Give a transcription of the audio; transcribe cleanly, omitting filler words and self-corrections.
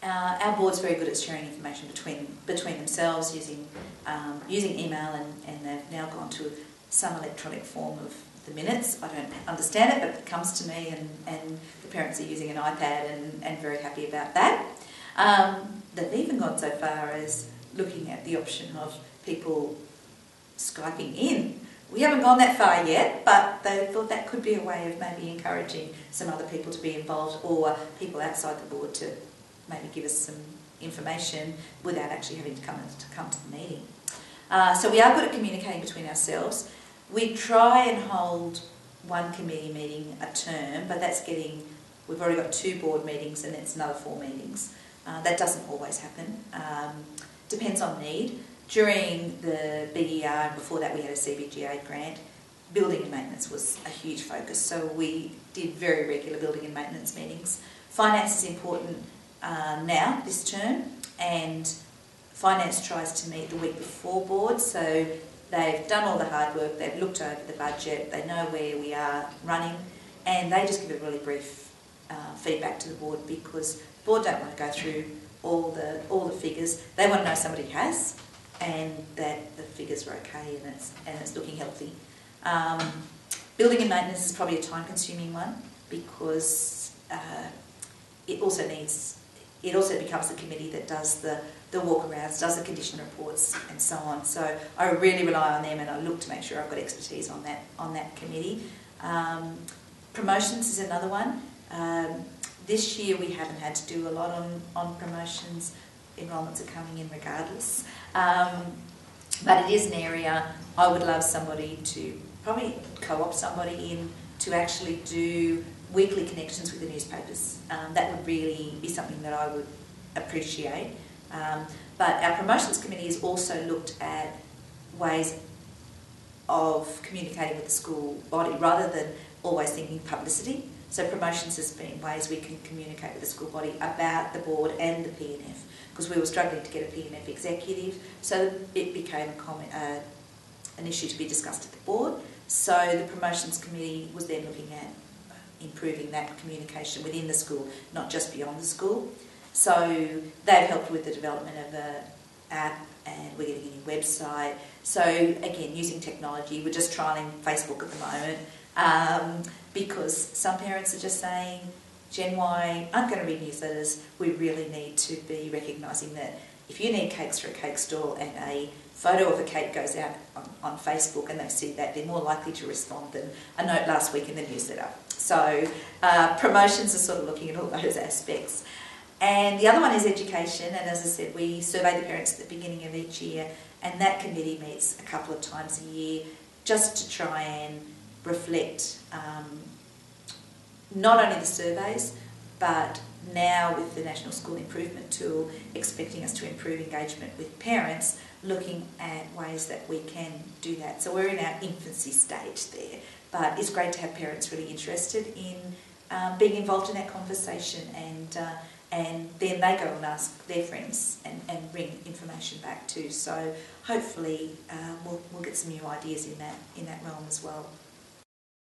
Our board's very good at sharing information between themselves using email, and they've now gone to some electronic form of the minutes. I don't understand it, but it comes to me, and the parents are using an iPad and very happy about that. They've even gone so far as looking at the option of people Skyping in. We haven't gone that far yet, but they thought that could be a way of maybe encouraging some other people to be involved, or people outside the board to maybe give us some information without actually having to come to the meeting. So we are good at communicating between ourselves. We try and hold one committee meeting a term, but we've already got 2 board meetings and it's another 4 meetings. That doesn't always happen. Depends on need. During the BER, before that we had a CBGA grant, building and maintenance was a huge focus, so we did very regular building and maintenance meetings. Finance is important now, this term, and finance tries to meet the week before board, so they've done all the hard work, they've looked over the budget, they know where we are running, and they just give a really brief feedback to the board, because the board don't want to go through all the figures. They want to know somebody has, and that the figures are okay and it's looking healthy. Building and maintenance is probably a time-consuming one, because it also becomes the committee that does the walkarounds, does the condition reports, and so on. So I really rely on them, and I look to make sure I've got expertise on that committee. Promotions is another one. This year we haven't had to do a lot on promotions. Enrolments are coming in regardless. But it is an area I would love somebody to probably co-opt somebody in to actually do weekly connections with the newspapers. That would really be something that I would appreciate. But our promotions committee has also looked at ways of communicating with the school body rather than always thinking publicity. So promotions has been ways we can communicate with the school body about the board and the PNF, because we were struggling to get a PNF executive, so it became an issue to be discussed at the board. So the promotions committee was then looking at improving that communication within the school, not just beyond the school. So they've helped with the development of an app, and we're getting a new website. So again, using technology, we're just trialling Facebook at the moment, because some parents are just saying, Gen Y aren't going to read newsletters. We really need to be recognising that if you need cakes for a cake stall and a photo of a cake goes out on Facebook and they see that, they're more likely to respond than a note last week in the newsletter. So promotions are sort of looking at all those aspects. And the other one is education, and as I said, we survey the parents at the beginning of each year, and that committee meets a couple of times a year just to try and reflect not only the surveys, but now with the National School Improvement Tool expecting us to improve engagement with parents, looking at ways that we can do that. So we're in our infancy stage there, but it's great to have parents really interested in being involved in that conversation, and then they go and ask their friends and bring information back too. So hopefully we'll get some new ideas in that realm as well.